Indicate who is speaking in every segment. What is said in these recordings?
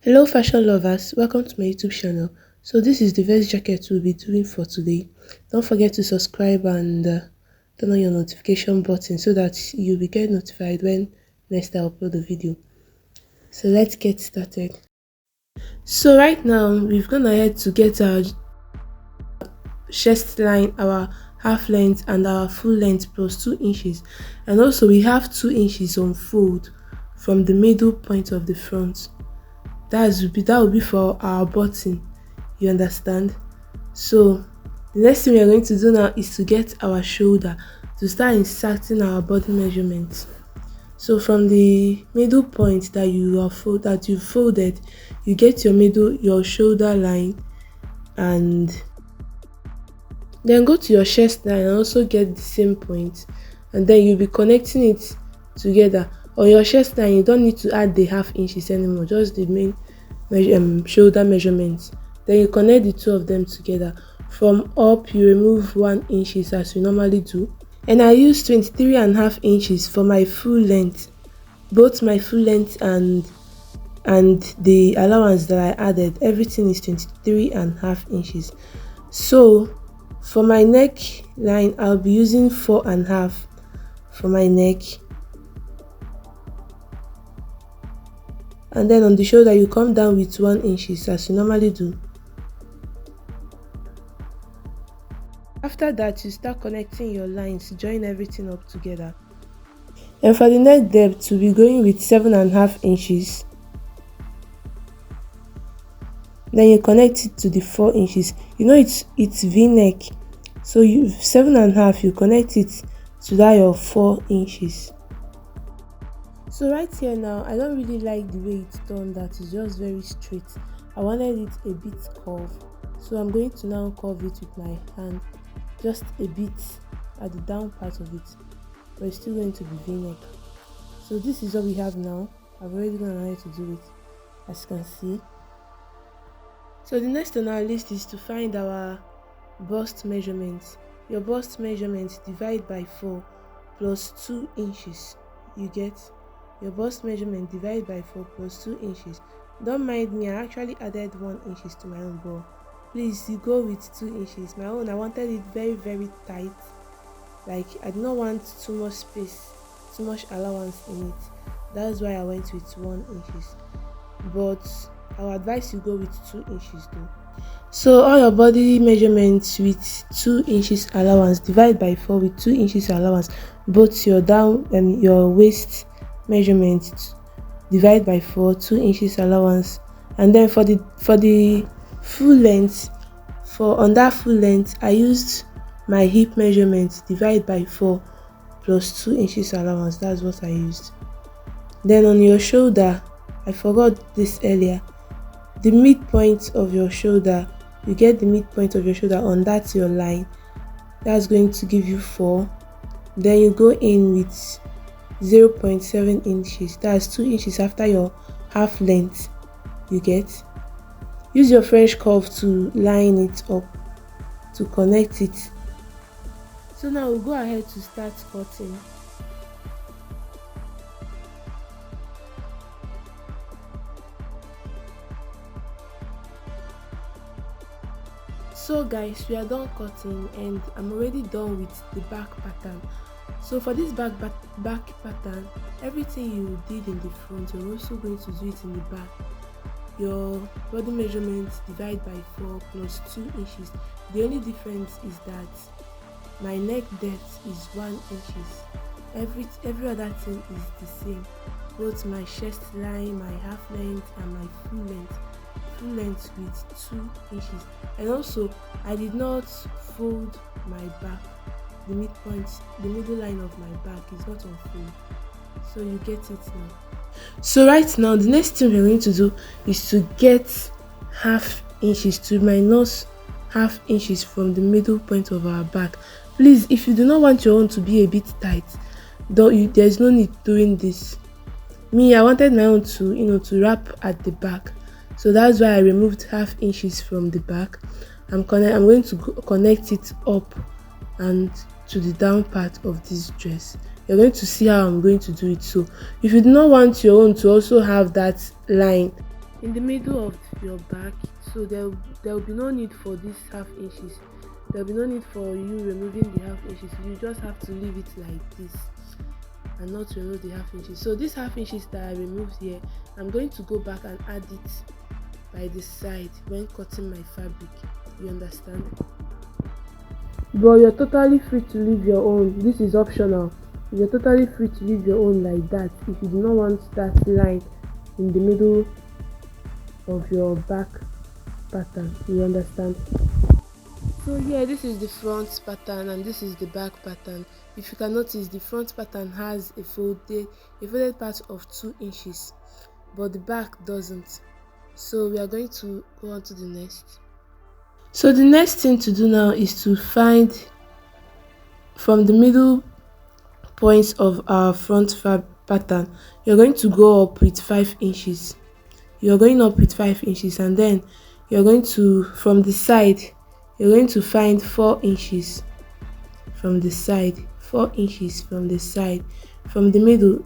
Speaker 1: Hello fashion lovers, welcome to my YouTube channel. So this is the vest jacket we'll be doing for today. Don't forget to subscribe and turn on your notification button so that you'll be get notified when next I upload a video. So let's get started. So right now we've gone ahead to get our chest line, our half length and our full length plus 2 inches, and also we have 2 inches on fold from the middle point of the front. That will be for our button, you understand. So the next thing we are going to do now is to get our shoulder, to start inserting our body measurements. So from the middle point that you folded, you get your shoulder line, and then go to your chest line and also get the same point, and then you'll be connecting it together. On your chest line you don't need to add the half inches anymore, just the main shoulder measurements. Then you connect the two of them together. From up you remove 1 inches as we normally do, and I use 23.5 inches for my full length, both my full length and the allowance that I added. Everything is 23.5 inches. So for my neck line I'll be using 4.5 for my neck, and then on the shoulder you come down with 1 inches as you normally do. After that you start connecting your lines, join everything up together. And for the neck depth we'll be going with 7.5 inches. Then you connect it to the 4 inches. You know it's v-neck, so 7.5 you connect it to that your 4 inches. So right here now, I don't really like the way it's done, that is just very straight. I wanted it a bit curved, so I'm going to now curve it with my hand, just a bit at the down part of it, but it's still going to be v-neck. So this is what we have now. I've already gone ahead to do it, as you can see. So the next on our list is to find our bust measurements. Your bust measurement divide by 4 plus 2 inches. You get your bust measurement divided by 4 plus 2 inches. Don't mind me, I actually added 1 inches to my own, but please you go with 2 inches. My own, I wanted it very tight, like I did not want too much space, too much allowance in it. That's why I went with 1 inches, but I would advise you go with 2 inches though. So all your body measurements with 2 inches allowance, divide by 4 with 2 inches allowance. Both your down and your waist measurement, divide by 4, 2 inches allowance. And then for the full length, on that full length I used my hip measurement, divide by 4 plus 2 inches allowance. That's what I used. Then on your shoulder, I forgot this earlier, the midpoint of your shoulder, you get the midpoint of your shoulder on that your line, that's going to give you 4. Then you go in with 0.7 inches, that's 2 inches after your half length. You get, use your French curve to line it up, to connect it. So now we'll go ahead to start cutting. So guys, we are done cutting and I'm already done with the back pattern. So for this back pattern, everything you did in the front, you're also going to do it in the back. Your body measurement divide by 4 plus 2 inches. The only difference is that my neck depth is 1 inches. Every other thing is the same. Both my chest line, my half length and my full length with 2 inches. And also I did not fold my back. The midpoint, the middle line of my back is not on fold, so you get it now. So right now the next thing we're going to do is to get half inches, to minus half inches from the middle point of our back. Please, if you do not want your own to be a bit tight, there's no need doing this. Me, I wanted my own to wrap at the back, so that's why I removed half inches from the back. I'm going to connect it up and to the down part of this dress. You're going to see how I'm going to do it. So if you do not want your own to also have that line, in the middle of your back. So there will be no need for this half inches. There will be no need for you removing the half inches. You just have to leave it like this and not remove the half inches. So these half inches that I removed here, I'm going to go back and add it by the side when cutting my fabric. You understand? But you're totally free to leave your own. This is optional. You're totally free to leave your own like that if you do not want that line in the middle of your back pattern. You understand? So here, this is the front pattern and this is the back pattern. If you can notice, the front pattern has a folded part of 2 inches, but the back doesn't. So we are going to go on to the next. So the next thing to do now is to find from the middle points of our front pattern. You're going to go up with 5 inches. You're going up with 5 inches, and then you're going to, from the side, you're going to find 4 inches from the side, 4 inches from the side. From the middle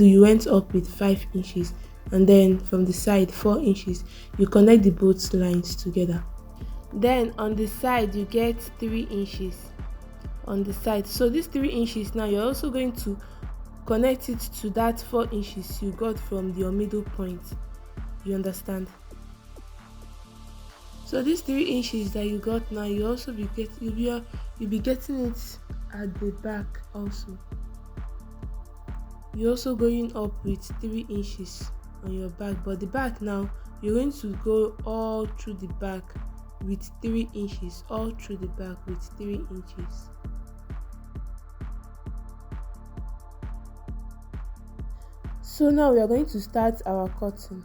Speaker 1: you went up with 5 inches, and then from the side 4 inches. You connect the both lines together. Then on the side you get 3 inches on the side. So these 3 inches now, you're also going to connect it to that 4 inches you got from your middle point. You understand? So these 3 inches that you got now, you'll be getting it at the back also. You're also going up with 3 inches on your back, but the back now, you're going to go all through the back with 3 inches, all through the back with 3 inches. So now we are going to start our cutting.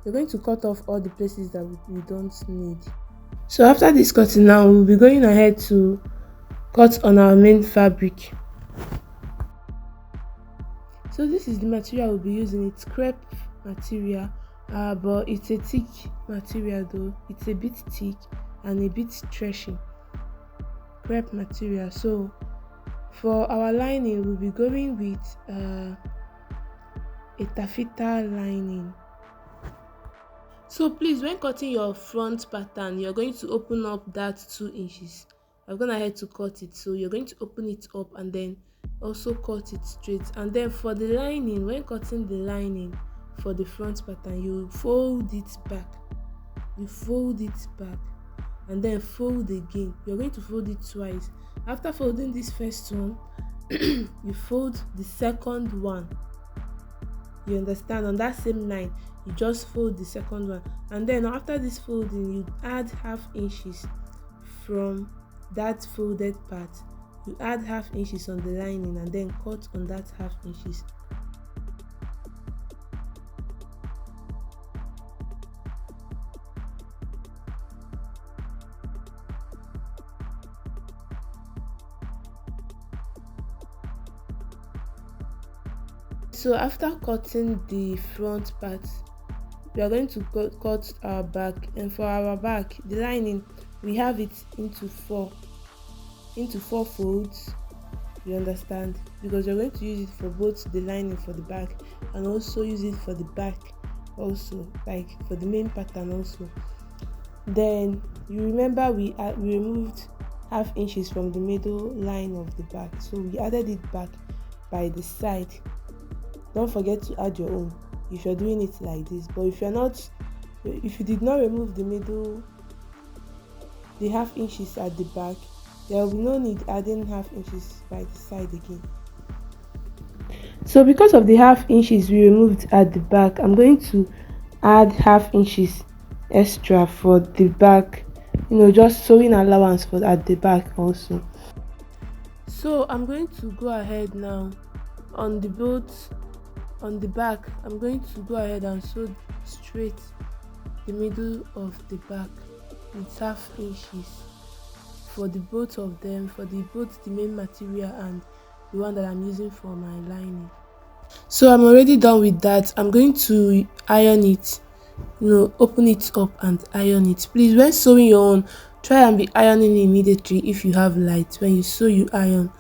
Speaker 1: We're going to cut off all the places that we don't need. So after this cutting now, we'll be going ahead to cut on our main fabric. So this is the material we'll be using. It's crepe material, but it's a thick material though. It's a bit thick and a bit stretchy. Crepe material. So for our lining, we'll be going with a taffeta lining. So please, when cutting your front pattern, you're going to open up that 2 inches. I've gone ahead to cut it, so you're going to open it up and then also cut it straight. And then for the lining, when cutting the lining for the front pattern, you fold it back. You fold it back and then fold again. You're going to fold it twice. After folding this first one, you fold the second one. You understand? On that same line, you just fold the second one, and then after this folding, you add half inches from that folded part. You add half inches on the lining and then cut on that half inches. So after cutting the front part, we are going to cut our back, and for our back, the lining, we have it into four folds. You understand? Because you're going to use it for both the lining for the back and also use it for the back also, like for the main pattern also. Then you remember we removed half inches from the middle line of the back, so we added it back by the side. Don't forget to add your own if you're doing it like this. But if you did not remove the half inches at the back, there will be no need adding half inches by the side again. So because of the half inches we removed at the back, I'm going to add half inches extra for the back, just sewing allowance for at the back also. So I'm going to go ahead now on the back. I'm going to go ahead and sew straight the middle of the back with half inches for the both of them, for both the main material and the one that I'm using for my lining. So I'm already done with that. I'm going to iron it, open it up and iron it. Please, when sewing your own, try and be ironing immediately. If you have light, when you sew, you iron.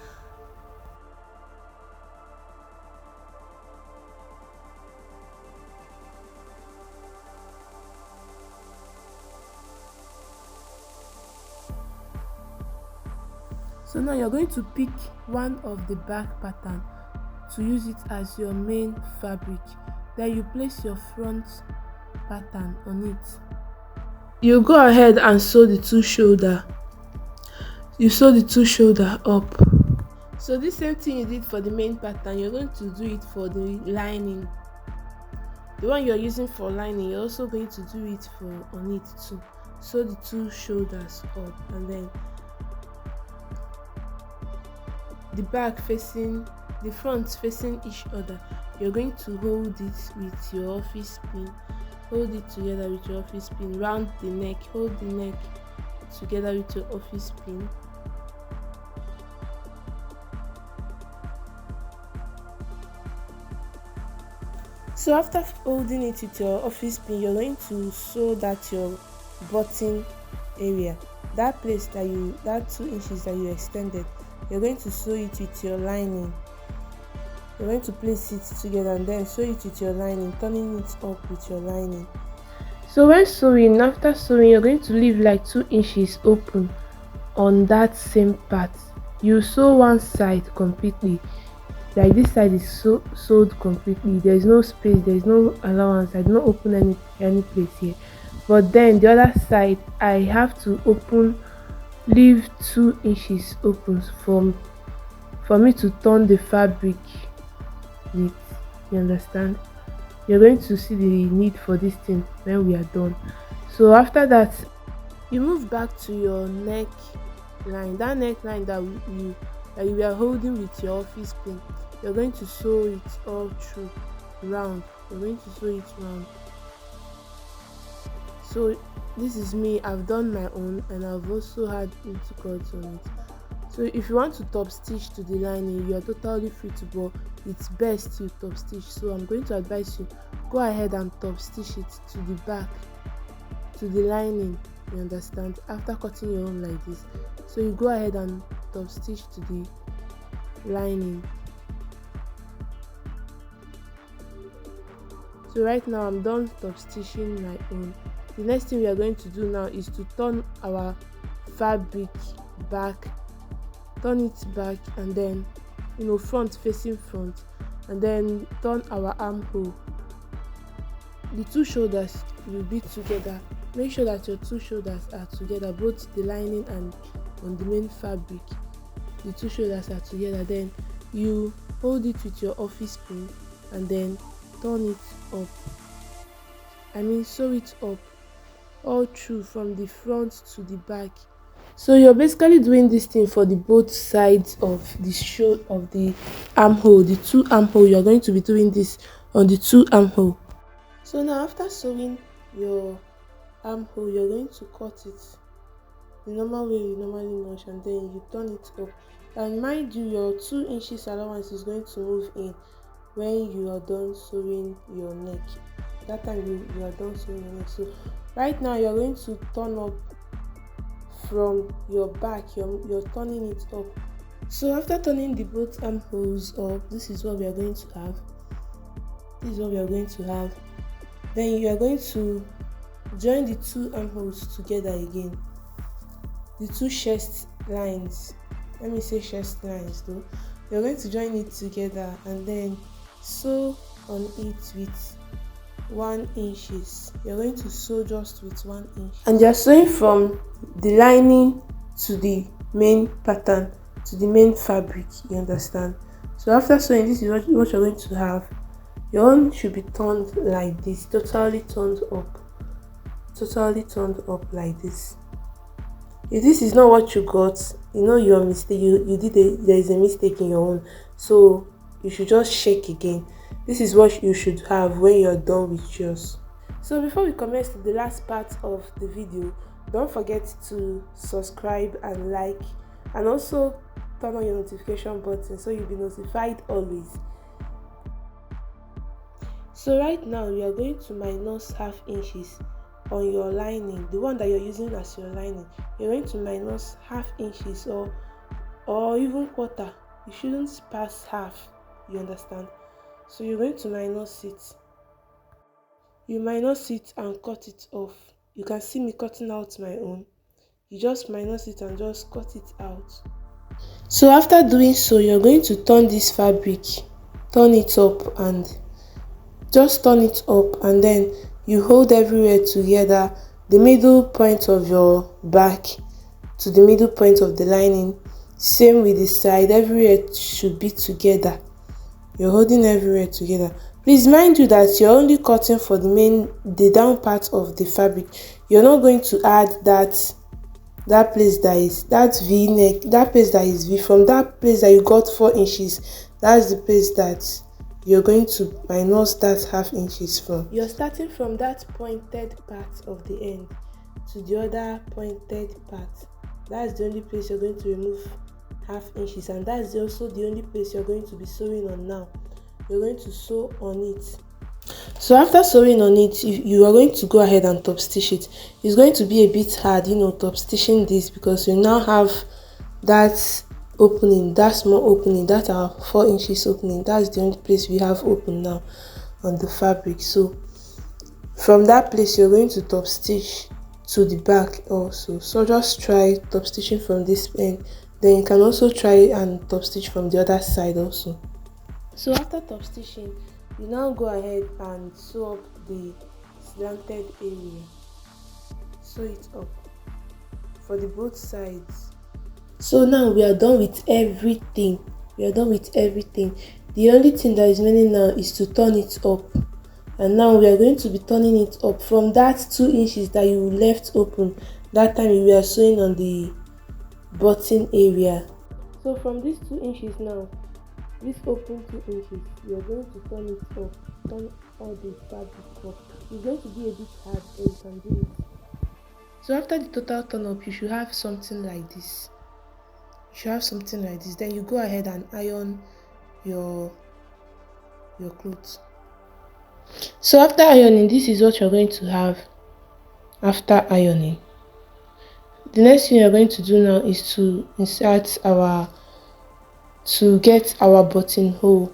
Speaker 1: So now you're going to pick one of the back pattern to use it as your main fabric. Then you place your front pattern on it. You go ahead and sew the two shoulder. You sew the two shoulder up. So this same thing you did for the main pattern, you're going to do it for the lining. The one you're using for lining, you're also going to do it for on it too. Sew the two shoulders up, and then the back facing the front facing each other. You're going to hold it with your office pin. Hold it together with your office pin. Round the neck. Hold the neck together with your office pin. So after holding it with your office pin, you're going to sew that your button area, that place that 2 inches that you extended, you're going to sew it with your lining. You're going to place it together and then sew it with your lining, turning it up with your lining. So when sewing, after sewing, you're going to leave like 2 inches open on that same part. You sew one side completely, like this side is sewed completely. There's no space, there's no allowance. I do not open any place here. But then the other side, I have to leave 2 inches open for me to turn the fabric with. You understand? You're going to see the need for this thing when we are done. So after that, you move back to your neck line, that neckline that you were holding with your office pin. You're going to sew it all through round. You're going to sew it round. So this is me, I've done my own, and I've also had intercuts on it. So if you want to top stitch to the lining, you're totally free to, but it's best you top stitch. So I'm going to advise you, go ahead and top stitch it to the back, to the lining. You understand? After cutting your own like this, so you go ahead and top stitch to the lining. So right now I'm done top stitching my own. The next thing we are going to do now is to turn our fabric back, turn it back, and then front facing front, and then turn our armhole. The two shoulders will be together. Make sure that your two shoulders are together, both the lining and on the main fabric. The two shoulders are together. Then you hold it with your office pin and then turn it up. Sew it up all through from the front to the back. So you're basically doing this thing for the both sides of the armhole, the two armhole. You're going to be doing this on the two armhole. So now after sewing your armhole, you're going to cut it the normal way you normally notch, and then you turn it up. And mind you, your 2 inches allowance is going to move in when you are done sewing your neck. That time you are done sewing your neck. So right now you're going to turn up from your back. You're turning it up. So after turning the both armholes up, this is what we are going to have. Then you are going to join the two armholes together again, the two chest lines. Let me say chest lines though. You're going to join it together and then sew on it with 1 inches. You're going to sew just with 1 inch, and you're sewing from the lining to the main pattern, to the main fabric. You understand? So after sewing, this is what you're going to have. Your own should be turned like this, totally turned up like this. If this is not what you got, your mistake. There is a mistake in your own, so you should just check again. This is what you should have when you're done with yours. So before we commence to the last part of the video, don't forget to subscribe and like, and also turn on your notification button so you'll be notified always. So right now you are going to minus half inches on your lining, the one that you're using as your lining. You're going to minus half inches or even quarter. You shouldn't pass half. You understand? So you're going to minus it. You minus it and cut it off. You can see me cutting out my own. You just minus it and just cut it out. So after doing so, you're going to turn this fabric, turn it up, and just turn it up, and then you hold everywhere together, the middle point of your back to the middle point of the lining, same with the side, everywhere should be together. You're holding everywhere together. Please mind you that you're only cutting for the down part of the fabric. You're not going to add that place that is that V neck, that place that is V. From that place that you got 4 inches, that's the place that you're going to minus that half inches from. You're starting from that pointed part of the end to the other pointed part. That's the only place you're going to remove half inches, and that's also the only place you're going to be sewing on now. You're going to sew on it. So after sewing on it, you are going to go ahead and top stitch it. It's going to be a bit hard, top stitching this, because you now have that opening, that small opening, that our 4 inches opening. That's the only place we have open now on the fabric. So from that place, you're going to top stitch to the back also. So just try top stitching from this end. Then you can also try and top stitch from the other side also. So after top stitching, you now go ahead and sew up the slanted area. Sew it up for the both sides. So now we are done with everything. The only thing that is remaining now is to turn it up. And now we are going to be turning it up from that 2 inches that you left open that time you were sewing on the button area. So from these 2 inches now, this open 2 inches, you are going to turn it up, turn all the fabric up. It's going to be a bit hard, but you can do it. So after the total turn up, you should have something like this. Then you go ahead and iron your clothes. So after ironing, this is what you're going to have after ironing. The next thing you're going to do now is to get our buttonhole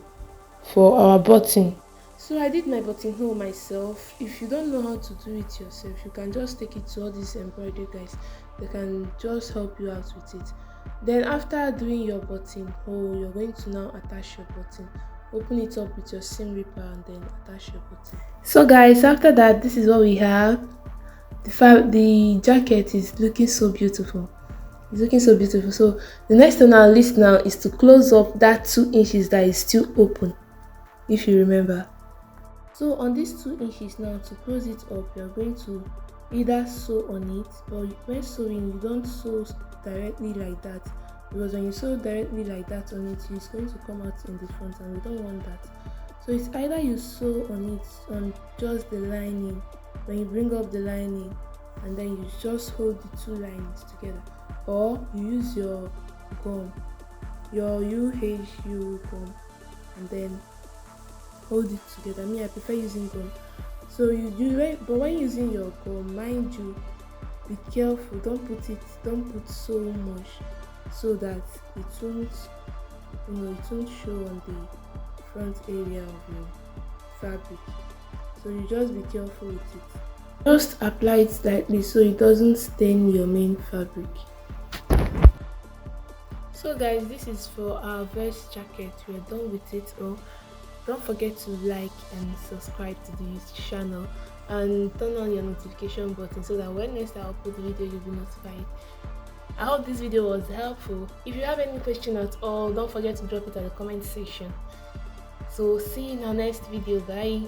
Speaker 1: for our button. So I did my buttonhole myself. If you don't know how to do it yourself, you can just take it to all these embroidery guys. They can just help you out with it. Then after doing your buttonhole, you're going to now attach your button. Open it up with your seam ripper and then attach your button. So guys, after that, this is what we have. The jacket is looking so beautiful. So the next on our list now is to close up that 2 inches that is still open, if you remember. So on these 2 inches now, to close it up, you're going to either sew on it, but when sewing, you don't sew directly like that, because when you sew directly like that on it, it's going to come out in the front, and we don't want that. So it's either you sew on it on just the lining, when you bring up the lining, and then you just hold the 2 linings together, or you use your gum, your UHU gum, and then hold it together. I prefer using gum. So you do it, but when using your gum, mind you, be careful. Don't put so much, so that it won't show on the front area of your fabric. So you just be careful with it. Just apply it slightly so it doesn't stain your main fabric. So guys, this is for our vest jacket. We're done with it all. Don't forget to like and subscribe to this channel and turn on your notification button so that when next I upload the video, you'll be notified. I hope this video was helpful. If you have any question at all, don't forget to drop it at the comment section. So see you in our next video. Bye.